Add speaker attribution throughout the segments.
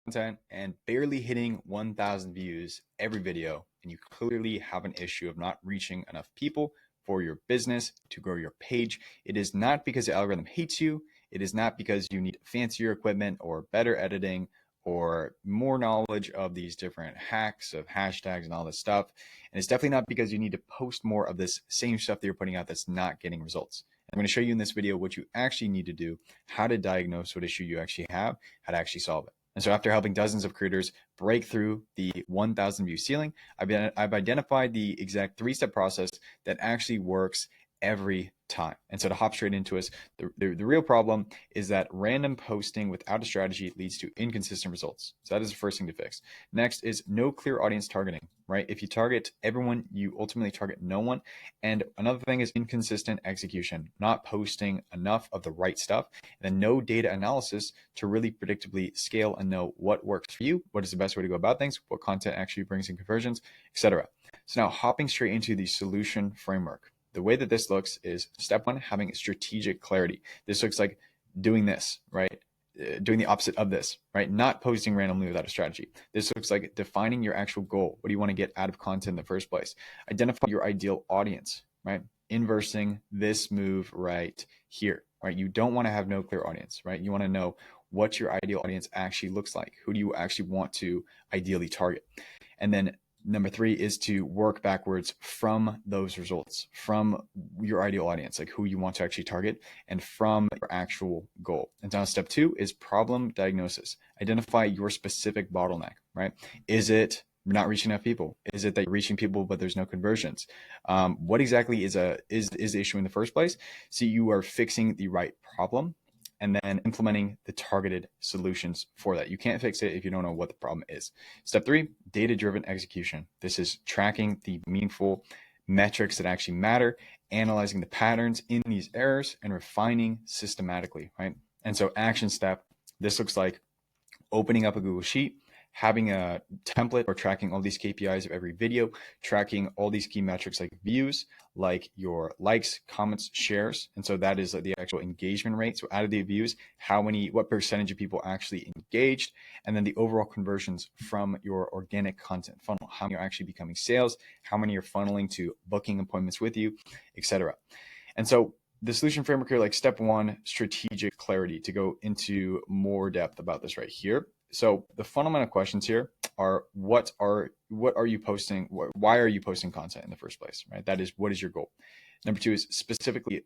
Speaker 1: content and barely hitting 1,000 views every video, and you clearly have an issue of not reaching enough people for your business to grow your page, it is not because the algorithm hates you. It is not because you need fancier equipment or better editing or more knowledge of these different hacks of hashtags and all this stuff. And it's definitely not because you need to post more of this same stuff that you're putting out that's not getting results. I'm going to show you in this video what you actually need to do, how to diagnose what issue you actually have, how to actually solve it. And so after helping dozens of creators break through the 1,000 view ceiling, I've identified the exact 3-step process that actually works every time. And so to hop straight into it, the real problem is that random posting without a strategy leads to inconsistent results. So that is the first thing to fix. Next is no clear audience targeting, right? If you target everyone, you ultimately target no one. And another thing is inconsistent execution, not posting enough of the right stuff, and then no data analysis to really predictably scale and know what works for you, what is the best way to go about things, what content actually brings in conversions, etc. So now hopping straight into the solution framework. The way that this looks is step 1, having strategic clarity. This looks like doing this, right? Doing the opposite of this, right? Not posting randomly without a strategy. This looks like defining your actual goal. What do you want to get out of content in the first place? Identify your ideal audience, right? Inversing this move right here, right? You don't want to have no clear audience, right? You want to know what your ideal audience actually looks like. Who do you actually want to ideally target? And then number 3 is to work backwards from those results, from your ideal audience, like who you want to actually target, and from your actual goal. And now step 2 is problem diagnosis. Identify your specific bottleneck, right? Is it not reaching enough people? Is it that you're reaching people but there's no conversions? What exactly is the issue in the first place? So you are fixing the right problem and then implementing the targeted solutions for that. You can't fix it if you don't know what the problem is. Step 3, data-driven execution. This is tracking the meaningful metrics that actually matter, analyzing the patterns in these errors, and refining systematically, right? And so action step, this looks like opening up a Google Sheet, having a template for tracking all these KPIs of every video, tracking all these key metrics like views, like your likes, comments, shares. And so that is the actual engagement rate. So out of the views, what percentage of people actually engaged, and then the overall conversions from your organic content funnel, how many are actually becoming sales, how many are funneling to booking appointments with you, etc. And so the solution framework here, like step 1, strategic clarity, to go into more depth about this right here. So the fundamental questions here are what are you posting? Why are you posting content in the first place, right? That is, what is your goal? Number 2 is specifically,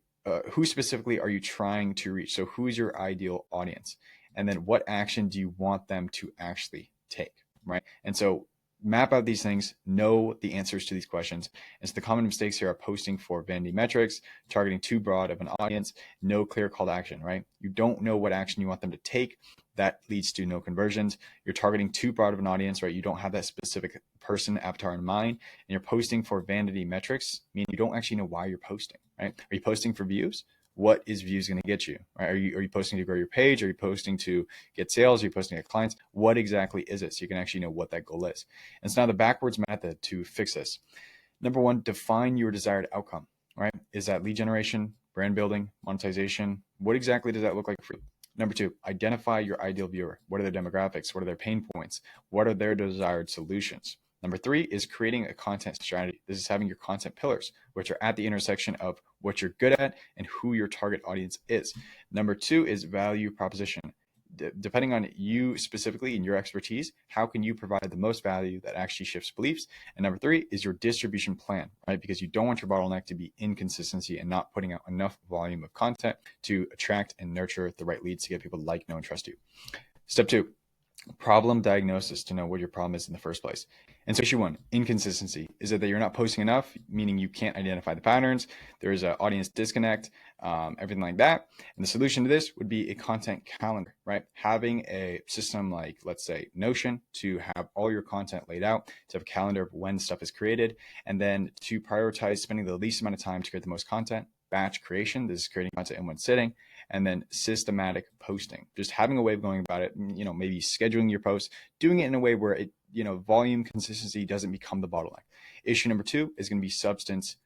Speaker 1: who specifically are you trying to reach? So who is your ideal audience? And then what action do you want them to actually take, right? And so map out these things, know the answers to these questions. And so the common mistakes here are posting for vanity metrics, targeting too broad of an audience, no clear call to action, right? You don't know what action you want them to take. That leads to no conversions. You're targeting too broad of an audience, right? You don't have that specific person avatar in mind, and you're posting for vanity metrics, meaning you don't actually know why you're posting, right? Are you posting for views? What is views going to get you, right? Are you posting to grow your page? Are you posting to get sales? Are you posting to get clients? What exactly is it? So you can actually know what that goal is. And so now the backwards method to fix this. Number 1, define your desired outcome, right? Is that lead generation, brand building, monetization? What exactly does that look like for you? Number 2, identify your ideal viewer. What are their demographics? What are their pain points? What are their desired solutions? Number 3 is creating a content strategy. This is having your content pillars, which are at the intersection of what you're good at and who your target audience is. Number 2 is value proposition. Depending on you specifically and your expertise, how can you provide the most value that actually shifts beliefs? And number 3 is your distribution plan, right? Because you don't want your bottleneck to be inconsistency and not putting out enough volume of content to attract and nurture the right leads to get people to like, know, and trust you. Step 2, problem diagnosis, to know what your problem is in the first place. And so issue 1, inconsistency. Is it that you're not posting enough, meaning you can't identify the patterns? There is an audience disconnect, everything like that. And the solution to this would be a content calendar, right? Having a system like, let's say, Notion, to have all your content laid out, to have a calendar of when stuff is created, and then to prioritize spending the least amount of time to create the most content. Batch creation, this is creating content in one sitting, and then systematic posting, just having a way of going about it, maybe scheduling your posts, doing it in a way where it, volume consistency doesn't become the bottleneck. Issue number 2 is going to be substance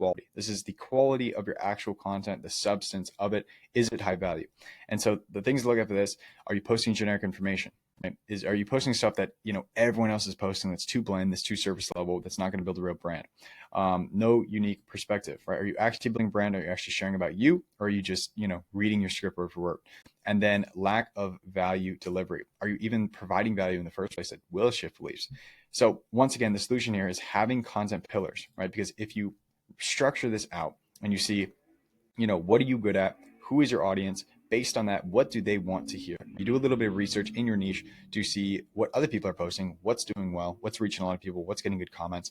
Speaker 1: quality. This is the quality of your actual content, the substance of it. Is it high value? And so the things to look at for this, are you posting generic information, right? Are you posting stuff that everyone else is posting that's too bland, that's too surface level, that's not going to build a real brand? No unique perspective, right? Are you actually building brand? Are you actually sharing about you? Or are you just reading your script word for word? And then lack of value delivery. Are you even providing value in the first place that will shift beliefs? So once again, the solution here is having content pillars, right? Because if you structure this out and you see, what are you good at? Who is your audience? Based on that, what do they want to hear? You do a little bit of research in your niche to see what other people are posting, what's doing well, what's reaching a lot of people, what's getting good comments.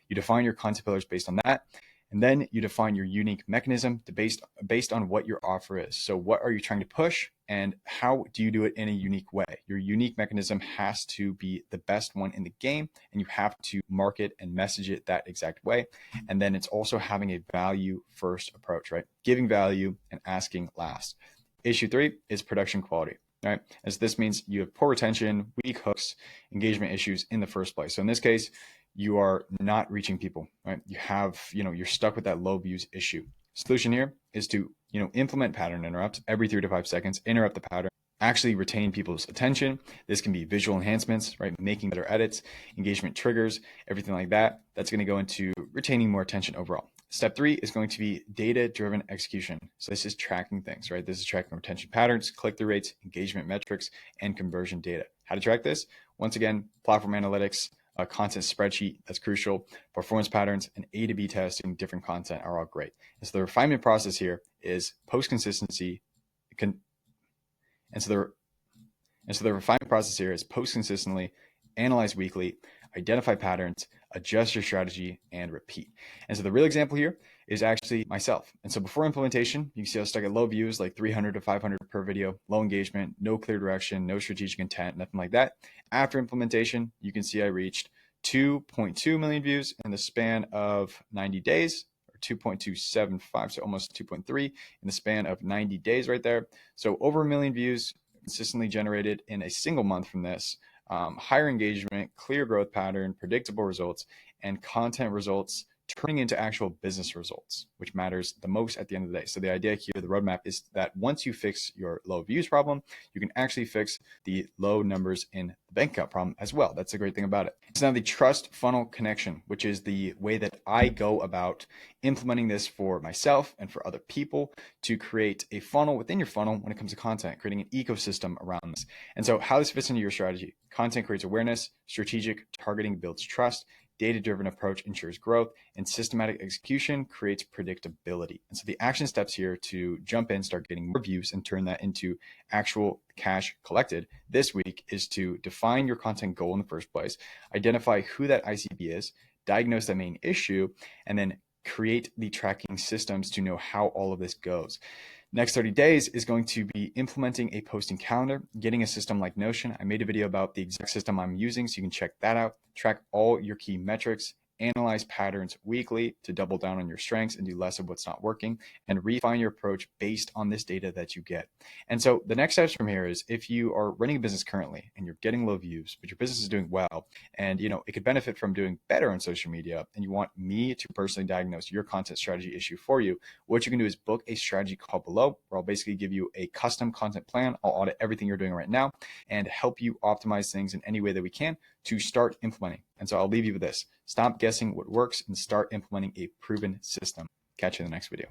Speaker 1: You define your content pillars based on that. And then you define your unique mechanism based on what your offer is. So what are you trying to push and how do you do it in a unique way? Your unique mechanism has to be the best one in the game, and you have to market and message it that exact way. And then it's also having a value first approach, right? Giving value and asking last. Issue 3 is production quality. Right? As this means you have poor retention, weak hooks, engagement issues in the first place. So in this case, you are not reaching people, right? You have, you're stuck with that low views issue. Solution here is to, implement pattern interrupts every 3 to 5 seconds, interrupt the pattern, actually retain people's attention. This can be visual enhancements, right? Making better edits, engagement triggers, everything like that. That's going to go into retaining more attention overall. Step 3 is going to be data-driven execution. So this is tracking things, right? This is tracking retention patterns, click-through rates, engagement metrics, and conversion data. How to track this? Once again, platform analytics, a content spreadsheet, that's crucial. Performance patterns and A to B testing different content are all great. And so the refinement process here is post consistency. And so the refinement process here is post consistently, analyze weekly, identify patterns, adjust your strategy, and repeat. And so the real example here is actually myself. And so before implementation, you can see I was stuck at low views, like 300 to 500 per video, low engagement, no clear direction, no strategic intent, nothing like that. After implementation, you can see I reached 2.2 million views in the span of 90 days, or 2.275, so almost 2.3 in the span of 90 days right there. So over a million views consistently generated in a single month from this. Higher engagement, clear growth pattern, predictable results, and content results turning into actual business results, which matters the most at the end of the day. So the idea here, the roadmap, is that once you fix your low views problem, you can actually fix the low numbers in the bank account problem as well. That's the great thing about it. It's now the trust funnel connection, which is the way that I go about implementing this for myself and for other people to create a funnel within your funnel when it comes to content, creating an ecosystem around this. And so how this fits into your strategy: content creates awareness, strategic targeting builds trust, data-driven approach ensures growth, and systematic execution creates predictability. And so the action steps here to jump in, start getting more views, and turn that into actual cash collected this week is to define your content goal in the first place, identify who that ICP is, diagnose that main issue, and then create the tracking systems to know how all of this goes. Next 30 days is going to be implementing a posting calendar, getting a system like Notion. I made a video about the exact system I'm using, so you can check that out. Track all your key metrics, analyze patterns weekly to double down on your strengths and do less of what's not working, and refine your approach based on this data that you get. And so the next steps from here is, if you are running a business currently and you're getting low views, but your business is doing well, and it could benefit from doing better on social media, and you want me to personally diagnose your content strategy issue for you, what you can do is book a strategy call below, where I'll basically give you a custom content plan. I'll audit everything you're doing right now and help you optimize things in any way that we can to start implementing. And so I'll leave you with this: stop guessing what works and start implementing a proven system. Catch you in the next video.